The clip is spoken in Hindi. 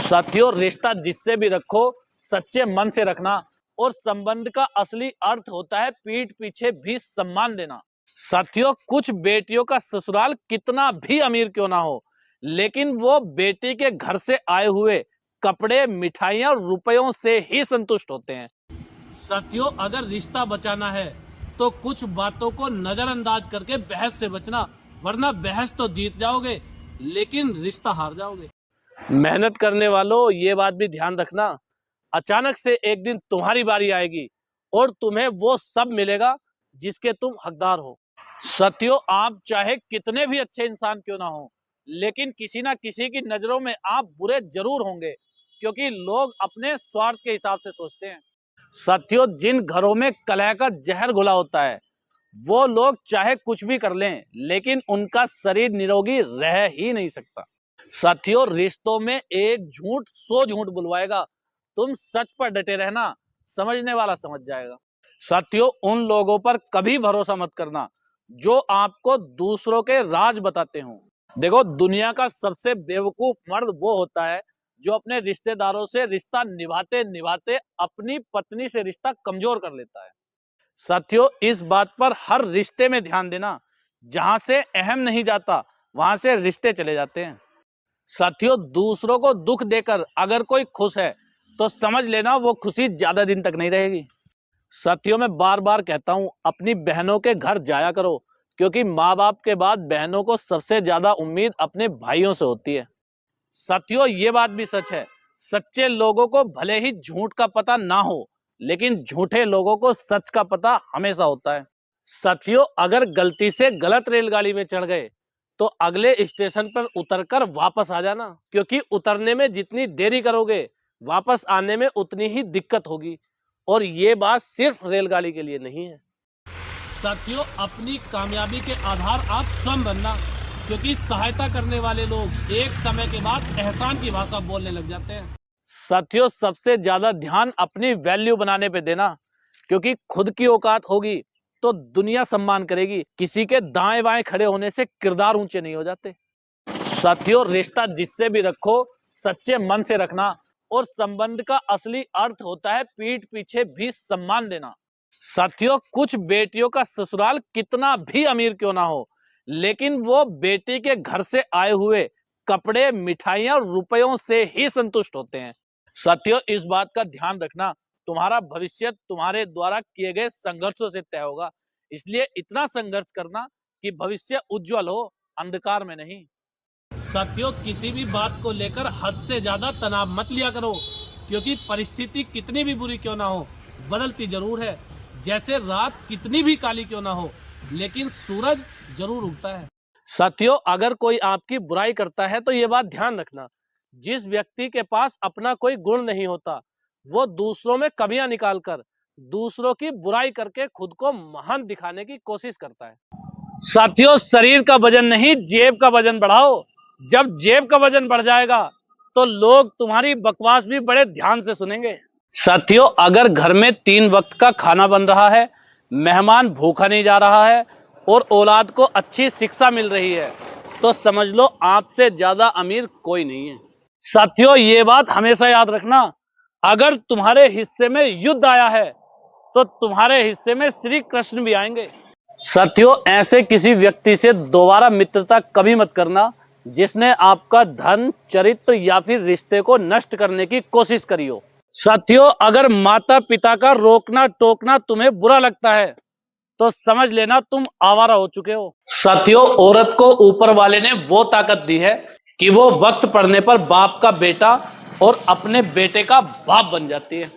साथियों, रिश्ता जिससे भी रखो सच्चे मन से रखना। और संबंध का असली अर्थ होता है पीठ पीछे भी सम्मान देना। साथियों, कुछ बेटियों का ससुराल कितना भी अमीर क्यों ना हो, लेकिन वो बेटी के घर से आए हुए कपड़े, मिठाइयां और रुपयों से ही संतुष्ट होते हैं। साथियों, अगर रिश्ता बचाना है तो कुछ बातों को नजरअंदाज करके बहस से बचना, वरना बहस तो जीत जाओगे लेकिन रिश्ता हार जाओगे। मेहनत करने वालों, ये बात भी ध्यान रखना, अचानक से एक दिन तुम्हारी बारी आएगी और तुम्हें वो सब मिलेगा जिसके तुम हकदार हो। साथियों, आप चाहे कितने भी अच्छे इंसान क्यों ना हो, लेकिन किसी ना किसी की नजरों में आप बुरे जरूर होंगे, क्योंकि लोग अपने स्वार्थ के हिसाब से सोचते हैं। साथियों, जिन घरों में कलह का जहर घुला होता है, वो लोग चाहे कुछ भी कर लें, लेकिन उनका शरीर निरोगी रह ही नहीं सकता। साथियों, रिश्तों में एक झूठ 100 झूठ बुलवाएगा। तुम सच पर डटे रहना, समझने वाला समझ जाएगा। साथियों, उन लोगों पर कभी भरोसा मत करना जो आपको दूसरों के राज बताते हो। देखो, दुनिया का सबसे बेवकूफ मर्द वो होता है जो अपने रिश्तेदारों से रिश्ता निभाते निभाते अपनी पत्नी से रिश्ता कमजोर कर लेता है। साथियों, इस बात पर हर रिश्ते में ध्यान देना, जहां से अहम नहीं जाता वहां से रिश्ते चले जाते हैं। साथियों, दूसरों को दुख देकर अगर कोई खुश है तो समझ लेना वो खुशी ज्यादा दिन तक नहीं रहेगी। साथियों, मैं बार बार कहता हूं, अपनी बहनों के घर जाया करो, क्योंकि माँ बाप के बाद बहनों को सबसे ज्यादा उम्मीद अपने भाइयों से होती है। साथियों, ये बात भी सच है, सच्चे लोगों को भले ही झूठ का पता ना हो, लेकिन झूठे लोगों को सच का पता हमेशा होता है। साथियों, अगर गलती से गलत रेलगाड़ी में चढ़ गए तो अगले स्टेशन पर उतरकर वापस आ जाना, क्योंकि उतरने में जितनी देरी करोगे वापस आने में उतनी ही दिक्कत होगी। और ये बात सिर्फ रेलगाड़ी के लिए नहीं है। साथियों, अपनी कामयाबी के आधार आप स्वयं बनना, क्योंकि सहायता करने वाले लोग एक समय के बाद एहसान की भाषा बोलने लग जाते हैं। साथियों, सबसे ज्यादा ध्यान अपनी वैल्यू बनाने पे देना, क्योंकि खुद की औकात होगी तो दुनिया सम्मान करेगी। किसी के दाएं बाएं खड़े होने से किरदार ऊंचे नहीं हो जाते। साथियों, रिश्ता जिससे भी रखो सच्चे मन से रखना। और संबंध का असली अर्थ होता है पीठ पीछे भी सम्मान देना। साथियों, कुछ बेटियों का ससुराल कितना भी अमीर क्यों ना हो, लेकिन वो बेटी के घर से आए हुए कपड़े, मिठाइयां और रुपयों से ही संतुष्ट होते हैं। साथियों, इस बात का ध्यान रखना, तुम्हारा भविष्य तुम्हारे द्वारा किए गए संघर्षों से तय होगा। इसलिए इतना संघर्ष करना कि भविष्य उज्जवल हो, अंधकार में नहीं। साथियों, किसी भी बात को लेकर हद से ज्यादा तनाव मत लिया करो, क्योंकि परिस्थिति कितनी भी बुरी क्यों ना हो, बदलती जरूर है। जैसे रात कितनी भी काली क्यों ना हो, लेकिन सूरज जरूर उगता है। साथियों, अगर कोई आपकी बुराई करता है तो ये बात ध्यान रखना, जिस व्यक्ति के पास अपना कोई गुण नहीं होता, वो दूसरों में कमियां निकालकर दूसरों की बुराई करके खुद को महान दिखाने की कोशिश करता है। साथियों, शरीर का वजन नहीं, जेब का वजन बढ़ाओ। जब जेब का वजन बढ़ जाएगा तो लोग तुम्हारी बकवास भी बड़े ध्यान से सुनेंगे। साथियों, अगर घर में 3 वक्त का खाना बन रहा है, मेहमान भूखा नहीं जा रहा है और औलाद को अच्छी शिक्षा मिल रही है, तो समझ लो आपसे ज्यादा अमीर कोई नहीं है। साथियों, ये बात हमेशा याद रखना, अगर तुम्हारे हिस्से में युद्ध आया है तो तुम्हारे हिस्से में श्री कृष्ण भी आएंगे। साथियों, ऐसे किसी व्यक्ति से दोबारा मित्रता कभी मत करना जिसने आपका धन, चरित्र या फिर रिश्ते को नष्ट करने की कोशिश करी हो। साथियों, अगर माता पिता का रोकना टोकना तुम्हें बुरा लगता है तो समझ लेना तुम आवारा हो चुके हो। साथियों, औरत को ऊपर वाले ने वो ताकत दी है कि वो वक्त पड़ने पर बाप का बेटा और अपने बेटे का बाप बन जाती है।